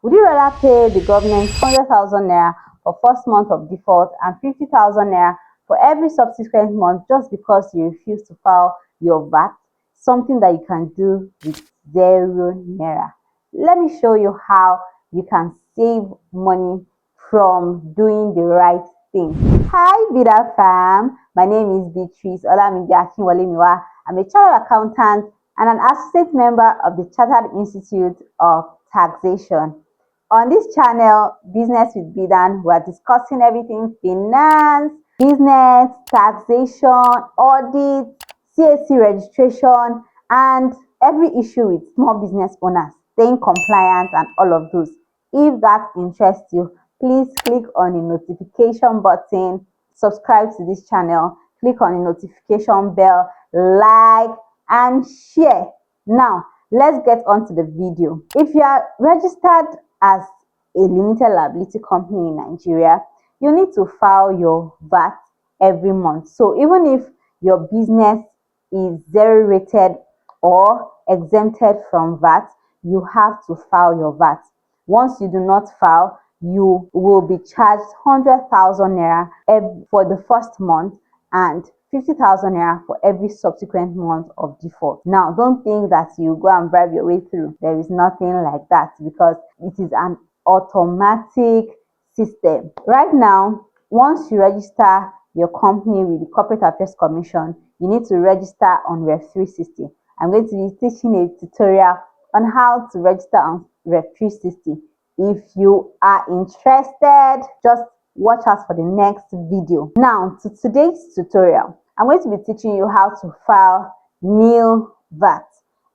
Would you rather pay the government 100,000 naira for first month of default and 50,000 naira for every subsequent month just because you refuse to file your VAT? Something that you can do with 0 naira. Let me show you how you can save money from doing the right thing. Hi Vida fam, my name is Beatrice Olamide Akinwolemiwa. I'm a chartered accountant and an associate member of the Chartered Institute of Taxation. On this channel, Business with Bidan, we are discussing everything finance, business, taxation, audit, CAC registration, and every issue with small business owners, staying compliant and all of those. If that interests you, please click on the notification button, subscribe to this channel, click on the notification bell, like and share. Now, let's get on to the video. If you are registered as a limited liability company in Nigeria, you need to file your VAT every month. So even if your business is 0 rated or exempted from VAT, you have to file your VAT. Once you do not file, you will be charged 100,000 naira for the first month and 50,000 naira for every subsequent month of default. Now, don't think that you go and bribe your way through. There is nothing like that because it is an automatic system. Right now, once you register your company with the Corporate Affairs Commission, you need to register on Rev 360. I'm going to be teaching a tutorial on how to register on Rev 360. If you are interested, just watch us for the next video. Now, to today's tutorial, I'm going to be teaching you how to file nil VAT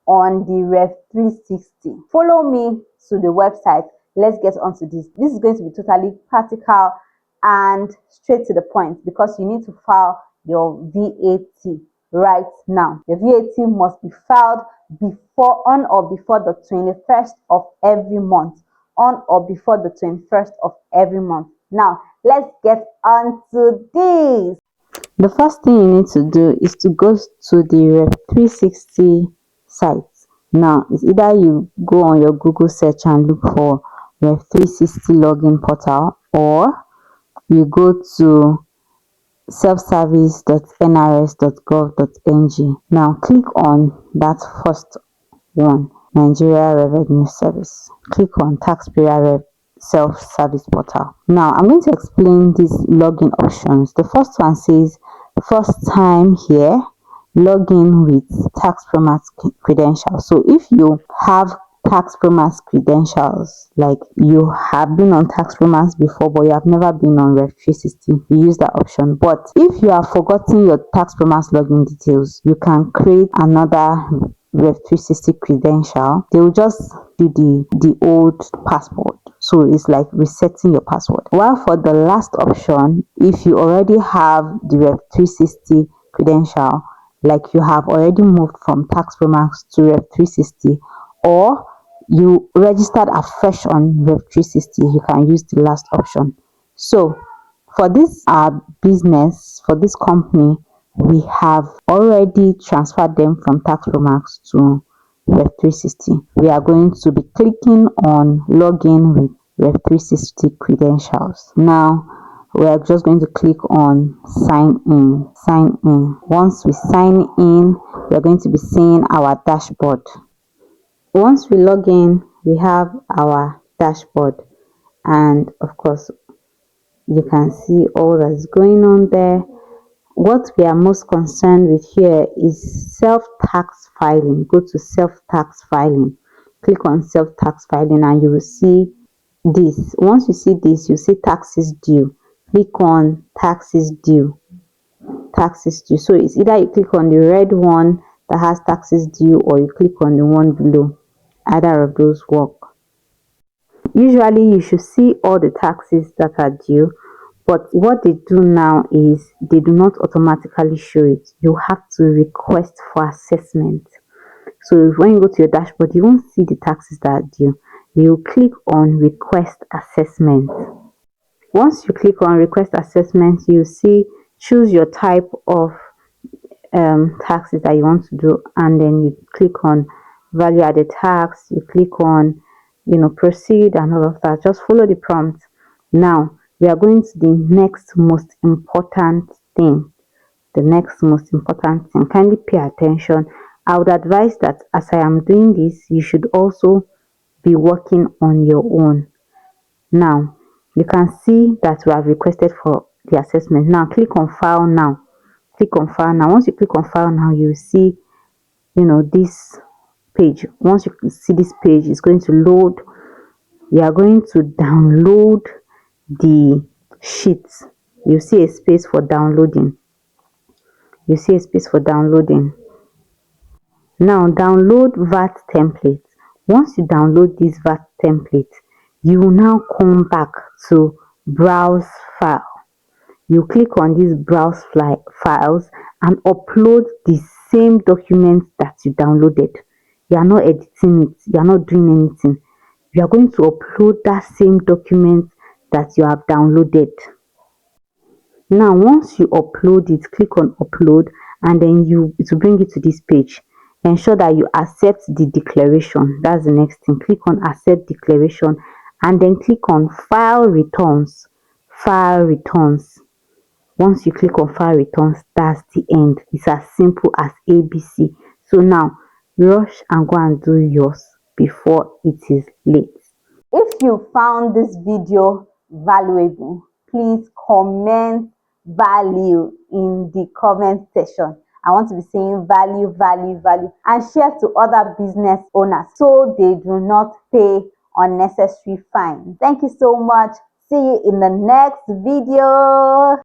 on the Rev 360. Follow me to the website. Let's get onto this. This is going to be totally practical and straight to the point because you need to file your VAT right now. The VAT must be filed on or before the 21st of every month. On or before the 21st of every month. Now, let's get on to this. The first thing you need to do is to go to the Rev 360 site. Now, it's either you go on your Google search and look for Rev 360 login portal, or you go to selfservice.nrs.gov.ng. Now, click on that first one, Nigeria Revenue Service. Click on Taxpayer Self-Service Portal. Now, I'm going to explain these login options. The first one says, first time here, login with tax promat credentials. So if you have tax promat credentials, like you have been on tax promat before but you have never been on Rev 360, you use that option. But if you have forgotten your tax promat login details, you can create another Rev 360 credential. They will just do the old password, so it's like resetting your password. While for the last option, if you already have the Rev 360 credential, like you have already moved from tax promat to Rev 360, or you registered afresh on Rev 360, you can use the last option. So for this business, for this company, we have already transferred them from tax promat to Rev 360. We are going to be clicking on login with Rev 360 credentials. Now we are just going to click on sign in. Once we sign in, we are going to be seeing our dashboard. Once we log in, we have our dashboard, and of course you can see all that's going on there. What we are most concerned with here is self-tax filing. Go to self-tax filing. Click on self-tax filing and you will see this. Once you see this, you see taxes due. Click on taxes due. Taxes due. So it's either you click on the red one that has taxes due, or you click on the one below. Either of those work. Usually you should see all the taxes that are due, but what they do now is they do not automatically show it. You have to request for assessment. So when you go to your dashboard, you won't see the taxes that are due. You click on request assessment. Once you click on request assessment, you see choose your type of taxes that you want to do, and then you click on value added tax. You click on proceed and all of that. Just follow the prompt. Now we are going to the next most important thing. The next most important thing. Kindly pay attention. I would advise that as I am doing this, you should also be working on your own. Now you can see that we have requested for the assessment. Now click on file now. Click on file now. Once you click on file now, you see this page. Once you see this page, it's going to load. You are going to download the sheets. You see a space for downloading. You see a space for downloading. Now download VAT template. Once you download this VAT template, you will now come back to browse file. You click on this browse files and upload the same document that you downloaded. You are not editing it, you are not doing anything. You are going to upload that same document that you have downloaded. Now once you upload it, click on upload, and then it will bring you to this page. Ensure that you accept the declaration. That's the next thing. Click on accept declaration and then click on file returns. File returns. Once you click on file returns, that's the end. It's as simple as ABC. So now rush and go and do yours before it is late. If you found this video valuable, please comment value in the comment section. I want to be saying value, value, value, and share to other business owners so they do not pay unnecessary fines. Thank you so much. See you in the next video.